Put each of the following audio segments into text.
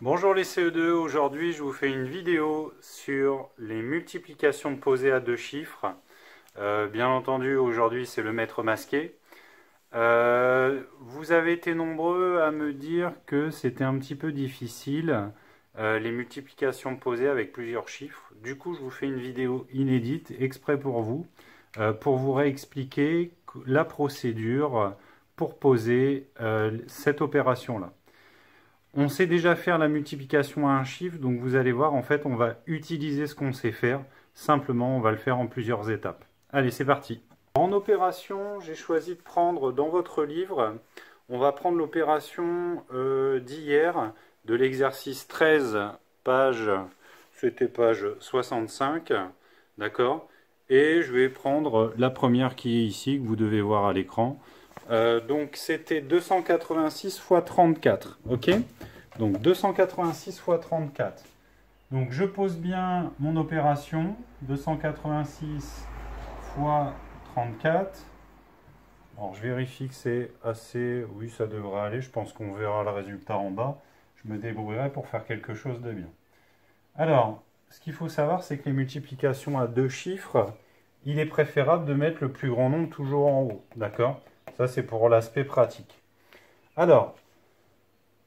Bonjour les CE2, aujourd'hui je vous fais une vidéo sur les multiplications posées à deux chiffres. Bien entendu aujourd'hui c'est le maître masqué. Vous avez été nombreux à me dire que c'était un petit peu difficile les multiplications posées avec plusieurs chiffres. Du coup je vous fais une vidéo inédite exprès pour vous réexpliquer la procédure pour poser cette opération-là. On sait déjà faire la multiplication à un chiffre, donc vous allez voir, en fait, on va utiliser ce qu'on sait faire. Simplement, on va le faire en plusieurs étapes. Allez, c'est parti. En opération, j'ai choisi de prendre dans votre livre, on va prendre l'opération d'hier, de l'exercice 13, c'était page 65, d'accord? Et je vais prendre la première qui est ici, que vous devez voir à l'écran. Donc c'était 286 fois 34, ok? Donc 286 fois 34. Donc je pose bien mon opération, 286 fois 34. Alors je vérifie que c'est assez, oui ça devrait aller, je pense qu'on verra le résultat en bas. Je me débrouillerai pour faire quelque chose de bien. Alors, ce qu'il faut savoir, c'est que les multiplications à deux chiffres, il est préférable de mettre le plus grand nombre toujours en haut, d'accord? Ça, c'est pour l'aspect pratique. Alors,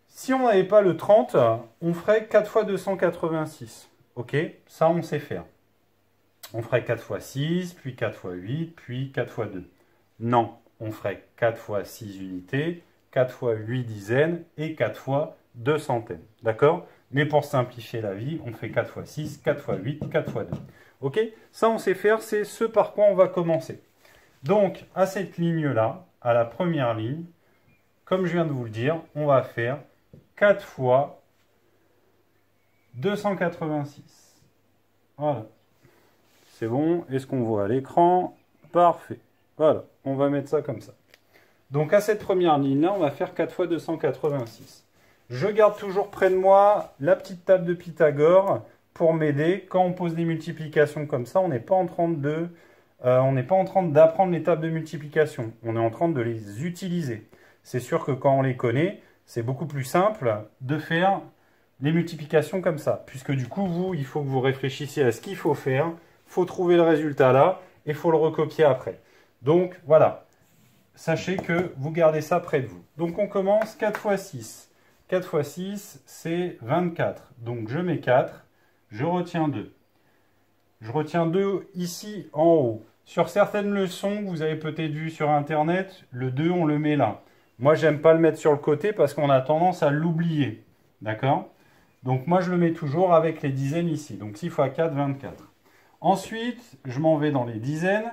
si on n'avait pas le 30, on ferait 4 fois 286. Ok? Ça, on sait faire. On ferait 4 fois 6, puis 4 fois 8, puis 4 fois 2. Non, on ferait 4 fois 6 unités, 4 fois 8 dizaines et 4 fois 2 centaines. D'accord? Mais pour simplifier la vie, on fait 4 fois 6, 4 fois 8, 4 fois 2. Ok? Ça, on sait faire, c'est ce par quoi on va commencer. Donc, à cette ligne-là, à la première ligne, comme je viens de vous le dire, on va faire 4 fois 286. Voilà. C'est bon. Est-ce qu'on voit à l'écran? Parfait. Voilà. On va mettre ça comme ça. Donc, à cette première ligne-là, on va faire 4 fois 286. Je garde toujours près de moi la petite table de Pythagore pour m'aider. Quand on pose des multiplications comme ça, on n'est pas en train d'apprendre les tables de multiplication. On est en train de les utiliser. C'est sûr que quand on les connaît, c'est beaucoup plus simple de faire les multiplications comme ça. Puisque du coup, il faut que vous réfléchissiez à ce qu'il faut faire. Il faut trouver le résultat là et il faut le recopier après. Donc voilà. Sachez que vous gardez ça près de vous. Donc on commence 4 fois 6. 4 fois 6, c'est 24. Donc je mets 4. Je retiens 2. Je retiens 2 ici en haut. Sur certaines leçons que vous avez peut-être vues sur Internet, le 2, on le met là. Moi, j'aime pas le mettre sur le côté parce qu'on a tendance à l'oublier. D'accord? Donc, moi, je le mets toujours avec les dizaines ici. Donc, 6 fois 4, 24. Ensuite, je m'en vais dans les dizaines.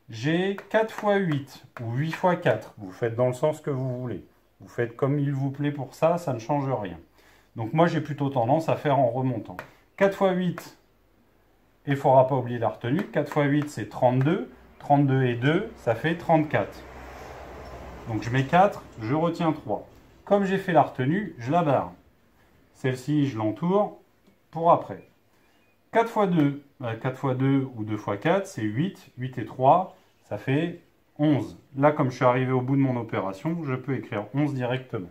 J'ai 4 fois 8 ou 8 fois 4. Vous faites dans le sens que vous voulez. Vous faites comme il vous plaît pour ça, ça ne change rien. Donc, moi, j'ai plutôt tendance à faire en remontant. 4 fois 8. Et il ne faudra pas oublier la retenue. 4 fois 8, c'est 32. 32 et 2, ça fait 34. Donc je mets 4, je retiens 3. Comme j'ai fait la retenue, je la barre. Celle-ci, je l'entoure pour après. 4 fois 2, 4 fois 2 ou 2 fois 4, c'est 8. 8 et 3, ça fait 11. Là, comme je suis arrivé au bout de mon opération, je peux écrire 11 directement.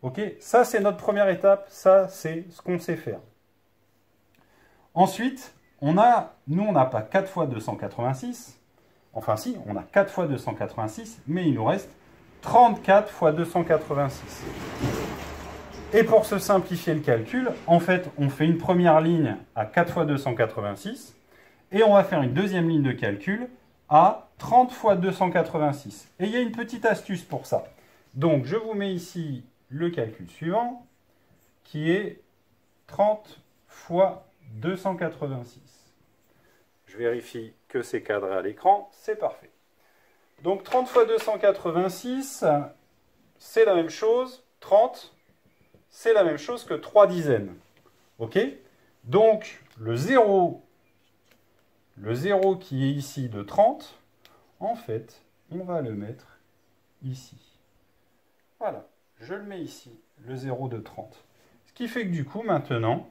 Ok, ça c'est notre première étape. Ça, c'est ce qu'on sait faire. Ensuite, nous, on n'a pas 4 fois 286. Enfin, si, on a 4 fois 286, mais il nous reste 34 fois 286. Et pour se simplifier le calcul, en fait, on fait une première ligne à 4 fois 286, et on va faire une deuxième ligne de calcul à 30 fois 286. Et il y a une petite astuce pour ça. Donc, je vous mets ici le calcul suivant, qui est 30 fois 286. Je vérifie que c'est cadré à l'écran, c'est parfait. Donc 30 fois 286, c'est la même chose. 30, c'est la même chose que 3 dizaines. Ok? Donc le 0 qui est ici de 30, en fait, on va le mettre ici. Voilà, je le mets ici, le 0 de 30. Ce qui fait que du coup, maintenant,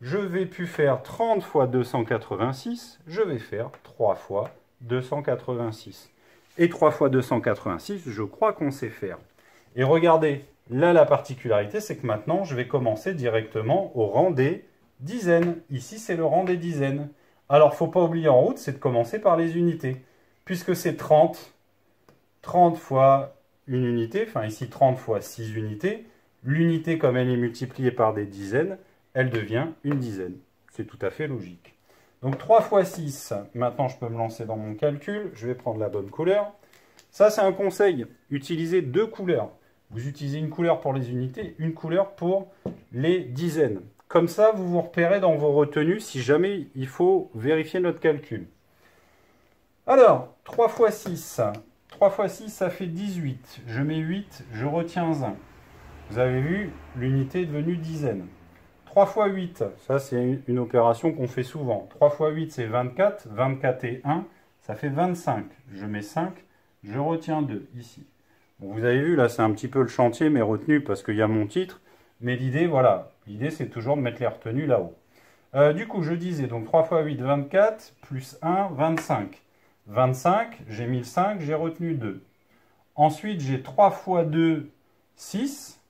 je ne vais plus faire 30 fois 286, je vais faire 3 fois 286. Et 3 fois 286, je crois qu'on sait faire. Et regardez, Là, la particularité, c'est que maintenant, je vais commencer directement au rang des dizaines. Ici, c'est le rang des dizaines. Alors, il ne faut pas oublier en route, c'est de commencer par les unités. Puisque c'est 30, 30 fois une unité, enfin ici 30 fois 6 unités. L'unité, comme elle est multipliée par des dizaines, elle devient une dizaine. C'est tout à fait logique. Donc 3 fois 6, maintenant je peux me lancer dans mon calcul. Je vais prendre la bonne couleur. Ça, c'est un conseil. Utilisez 2 couleurs. Vous utilisez une couleur pour les unités, une couleur pour les dizaines. Comme ça, vous vous repérez dans vos retenues si jamais il faut vérifier notre calcul. Alors, 3 fois 6. 3 fois 6, ça fait 18. Je mets 8, je retiens 1. Vous avez vu, l'unité est devenue dizaine. 3 fois 8, ça c'est une opération qu'on fait souvent. 3 fois 8, c'est 24. 24 et 1, ça fait 25. Je mets 5, je retiens 2 ici. Bon, vous avez vu, là c'est un petit peu le chantier, mais retenu parce qu'il y a mon titre. Mais l'idée, voilà, l'idée c'est toujours de mettre les retenues là-haut. Du coup, je disais, donc 3 fois 8, 24, plus 1, 25. 25, j'ai mis le 5, j'ai retenu 2. Ensuite, j'ai 3 fois 2, 6.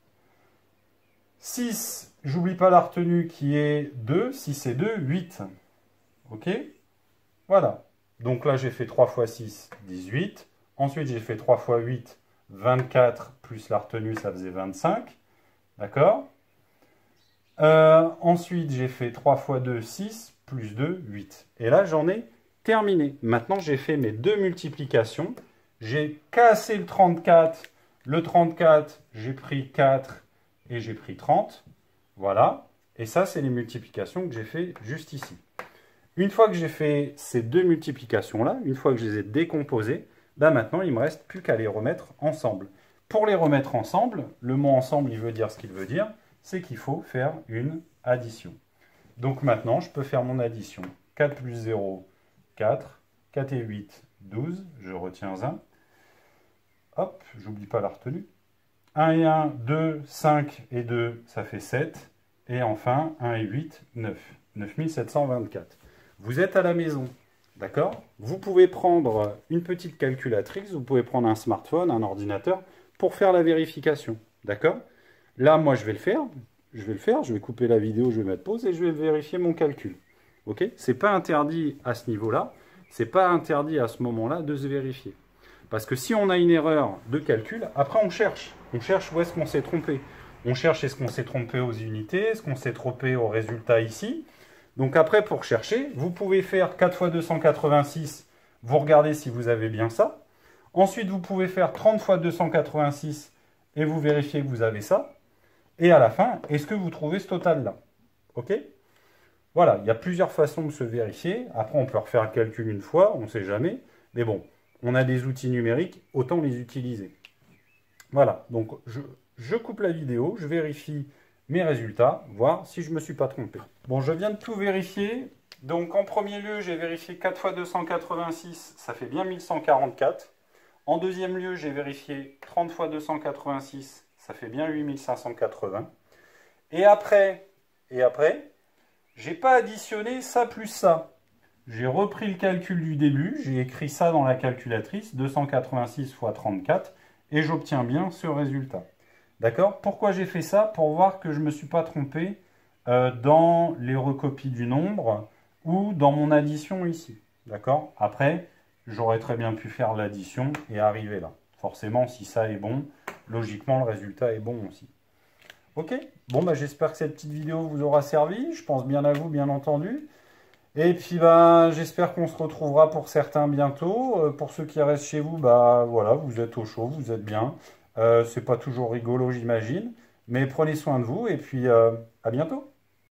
6, j'oublie pas la retenue qui est 2. 6 et 2, 8. Ok? Voilà. Donc là, j'ai fait 3 fois 6, 18. Ensuite, j'ai fait 3 fois 8, 24, plus la retenue, ça faisait 25. D'accord? Ensuite, j'ai fait 3 fois 2, 6, plus 2, 8. Et là, j'en ai terminé. Maintenant, j'ai fait mes 2 multiplications. J'ai cassé le 34. Le 34, j'ai pris 4 et j'ai pris 30. Voilà. Et ça, c'est les multiplications que j'ai fait juste ici. Une fois que j'ai fait ces 2 multiplications-là, une fois que je les ai décomposées, là maintenant, il ne me reste plus qu'à les remettre ensemble. Pour les remettre ensemble, le mot ensemble, il veut dire ce qu'il veut dire, c'est qu'il faut faire une addition. Donc maintenant, je peux faire mon addition. 4 plus 0, 4. 4 et 8, 12. Je retiens 1. Hop, j'oublie pas la retenue. 1 et 1, 2, 5 et 2, ça fait 7. Et enfin, 1 et 8, 9. 9724. Vous êtes à la maison, d'accord? Vous pouvez prendre une petite calculatrice, vous pouvez prendre un smartphone, un ordinateur, pour faire la vérification, d'accord? Là, moi, je vais le faire. Je vais couper la vidéo, je vais mettre pause et je vais vérifier mon calcul. Ok? C'est pas interdit à ce niveau-là, c'est pas interdit à ce moment-là de se vérifier. Parce que si on a une erreur de calcul, après on cherche. On cherche où est-ce qu'on s'est trompé. On cherche est-ce qu'on s'est trompé aux unités, est-ce qu'on s'est trompé au résultat ici. Donc après, pour chercher, vous pouvez faire 4 fois 286, vous regardez si vous avez bien ça. Ensuite, vous pouvez faire 30 fois 286 et vous vérifiez que vous avez ça. Et à la fin, est-ce que vous trouvez ce total-là? Ok? Voilà, il y a plusieurs façons de se vérifier. Après, on peut refaire le calcul une fois, on ne sait jamais. Mais bon, on a des outils numériques, autant les utiliser. Voilà, donc je coupe la vidéo, je vérifie mes résultats, voir si je ne me suis pas trompé. Bon, je viens de tout vérifier. Donc en premier lieu, j'ai vérifié 4 fois 286, ça fait bien 1144. En deuxième lieu, j'ai vérifié 30 fois 286, ça fait bien 8580. Et après, j'ai pas additionné ça plus ça. J'ai repris le calcul du début, j'ai écrit ça dans la calculatrice, 286 fois 34, et j'obtiens bien ce résultat. D'accord? Pourquoi j'ai fait ça? Pour voir que je ne me suis pas trompé dans les recopies du nombre ou dans mon addition ici. D'accord? Après, j'aurais très bien pu faire l'addition et arriver là. Forcément, si ça est bon, logiquement, le résultat est bon aussi. Ok? Bon, bah, j'espère que cette petite vidéo vous aura servi. Je pense bien à vous, bien entendu. Et puis, bah, j'espère qu'on se retrouvera pour certains bientôt. Pour ceux qui restent chez vous, bah, voilà, vous êtes au chaud, vous êtes bien. C'est pas toujours rigolo, j'imagine. Mais prenez soin de vous et puis à bientôt.